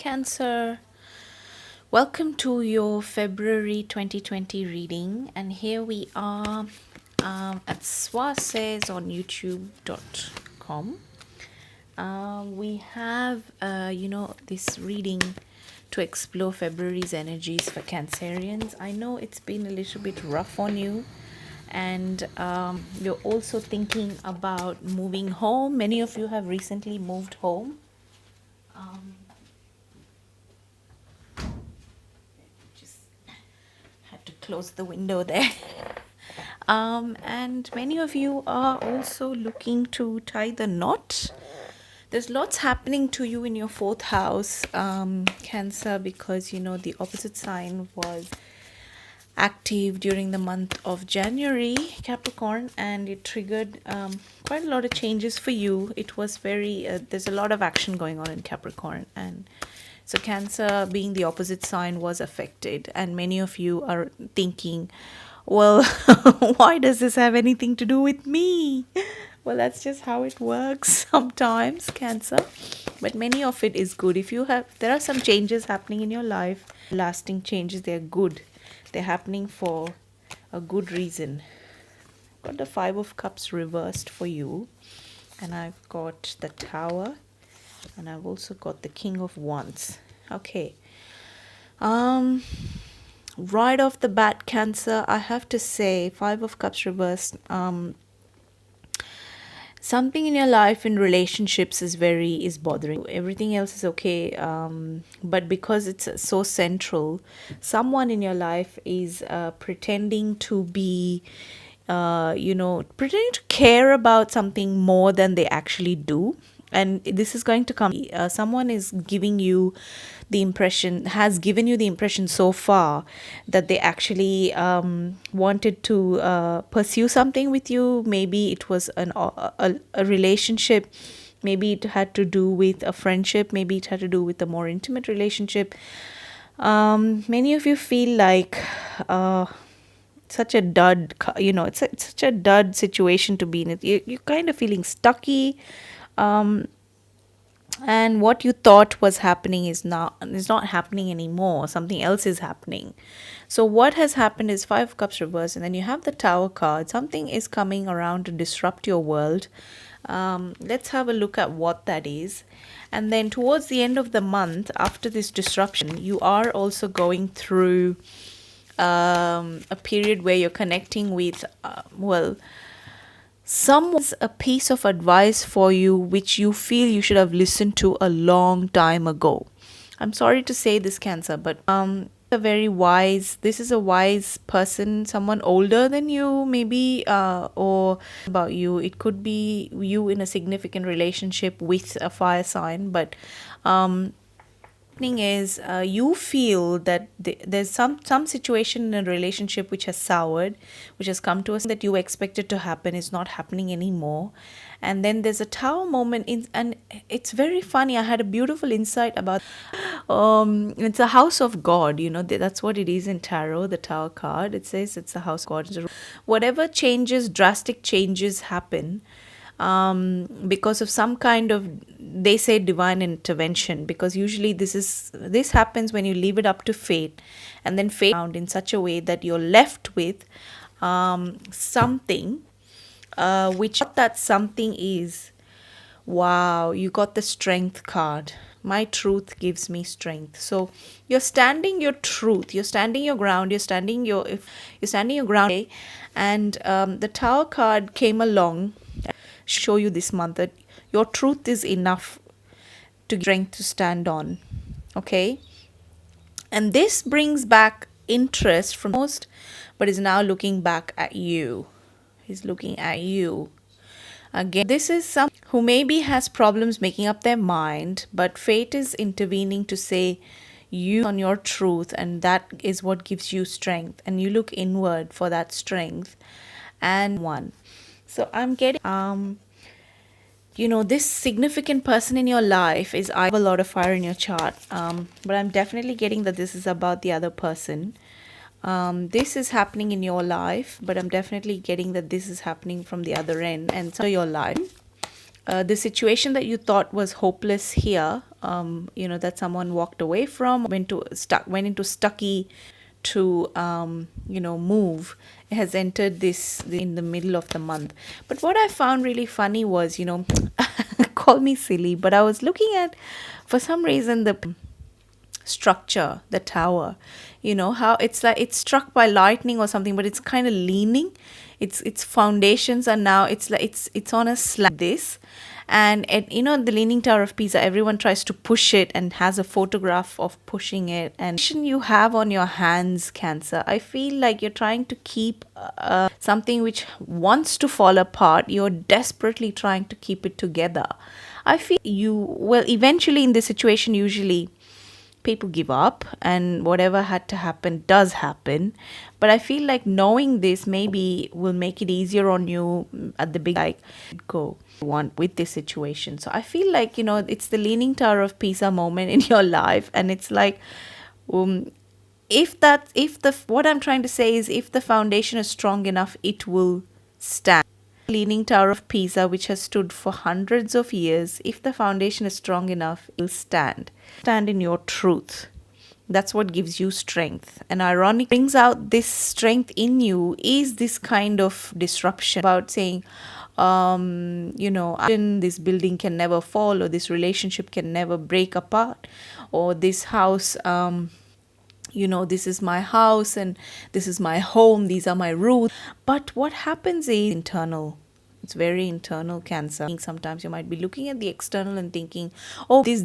Cancer. Welcome to your February 2020 reading, and here we are at Swasays on youtube.com. We have, this reading to explore February's energies for Cancerians. I know it's been a little bit rough on you, and you're also thinking about moving home. Many of you have recently moved home. Just had to close the window there. And many of you are also looking to tie the knot. There's lots happening to you in your fourth house, Cancer, because the opposite sign was active during the month of January, Capricorn, and it triggered quite a lot of changes for you. It was there's a lot of action going on in Capricorn, and so Cancer, being the opposite sign, was affected, and many of you are thinking, well, why does this have anything to do with me? Well, that's just how it works sometimes, Cancer. But many of it is good. There are some changes happening in your life, lasting changes, they're good. They're happening for a good reason. I've got the Five of Cups reversed for you, and I've got the Tower, and I've also got the King of Wands. Okay. Right off the bat, Cancer, I have to say, Five of Cups reversed. Something in your life in relationships is bothering you. Everything else is okay, but because it's so central, someone in your life is pretending to be pretending to care about something more than they actually do. And this is going to come. Someone is giving you the impression, has given you the impression so far, that they actually wanted to pursue something with you. Maybe it was a relationship. Maybe it had to do with a friendship. Maybe it had to do with a more intimate relationship. Many of you feel like such a dud, it's such a dud situation to be in. You're kind of feeling stucky. And what you thought was happening is not happening anymore. Something else is happening. So what has happened is Five of Cups reversed, and then you have the Tower card. Something is coming around to disrupt your world. Let's have a look at what that is. And then towards the end of the month, after this disruption, you are also going through a period where you're connecting with someone's a piece of advice for you which you feel you should have listened to a long time ago. I'm sorry to say this, Cancer, but this is a wise person, someone older than you, maybe, or about you. It could be you in a significant relationship with a fire sign, but is you feel that there's some situation in a relationship which has soured, which has come to us, that you expected to happen is not happening anymore. And then there's a Tower moment and it's very funny. I had a beautiful insight about it's a house of God, that's what it is in tarot, the Tower card. It says it's a house of God. Whatever drastic changes happen, because of some kind of, they say, divine intervention, because usually this happens when you leave it up to fate, and then fate found in such a way that you're left with something, which what that something is. Wow, you got the Strength card. My truth gives me strength. So you're standing your truth, you're standing your ground, you're standing your ground. And the Tower card came along, show you this month that your truth is enough to strength to stand on. Okay, and this brings back interest from most, but is now looking back at you. He's looking at you again. This is some who maybe has problems making up their mind, but fate is intervening to say you on your truth, and that is what gives you strength, and you look inward for that strength. And one, so I'm getting this significant person in your life is, I have a lot of fire in your chart, but I'm definitely getting that this is about the other person. This is happening in your life, but I'm definitely getting that this is happening from the other end, and so your life. the situation that you thought was hopeless here, that someone walked away from, went into stucky to, move, has entered this in the middle of the month. But what I found really funny was, call me silly, but I was looking at, for some reason, the structure, the tower, how it's like it's struck by lightning or something, but it's kind of leaning. Its foundations are now, it's like it's on a slab this. And the Leaning Tower of Pisa, everyone tries to push it and has a photograph of pushing it. And you have on your hands, Cancer, I feel like you're trying to keep something which wants to fall apart. You're desperately trying to keep it together. I feel eventually in this situation, usually people give up and whatever had to happen does happen. But I feel like knowing this maybe will make it easier on you at the big, like, go want with this situation. So I feel like, it's the Leaning Tower of Pisa moment in your life. And it's like, what I'm trying to say is, if the foundation is strong enough, it will stand. Leaning Tower of Pisa, which has stood for hundreds of years, if the foundation is strong enough, it will stand. Stand in your truth. That's what gives you strength. And ironically, brings out this strength in you is this kind of disruption about saying, this building can never fall, or this relationship can never break apart, or this house, this is my house and this is my home, these are my roots. But what happens is internal. It's very internal, Cancer. Sometimes you might be looking at the external and thinking, oh, this,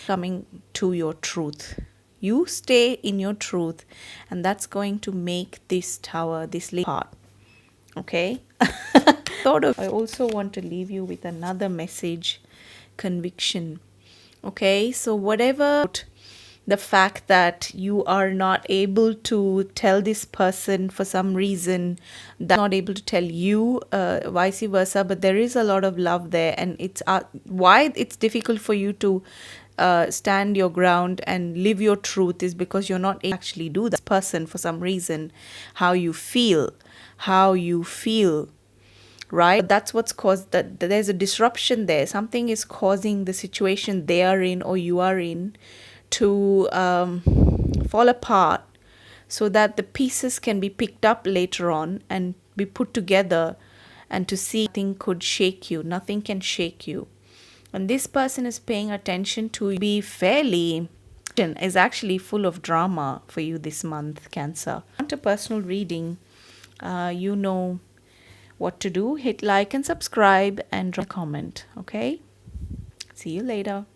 coming to your truth. You stay in your truth, and that's going to make this tower, this part. Okay? I also want to leave you with another message, conviction. Okay? So whatever the fact that you are not able to tell this person for some reason, that not able to tell you, vice versa, but there is a lot of love there, and it's why it's difficult for you to stand your ground and live your truth is because you're not actually do that person for some reason, how you feel, right? But that's what's caused that. There's a disruption there. Something is causing the situation they are in or you are in to fall apart, so that the pieces can be picked up later on and be put together, and to see nothing could shake you. Nothing can shake you. And this person is paying attention to be fairly is actually full of drama for you this month, Cancer. Want a personal reading, you know what to do. Hit like and subscribe and drop a comment. Okay? See you later.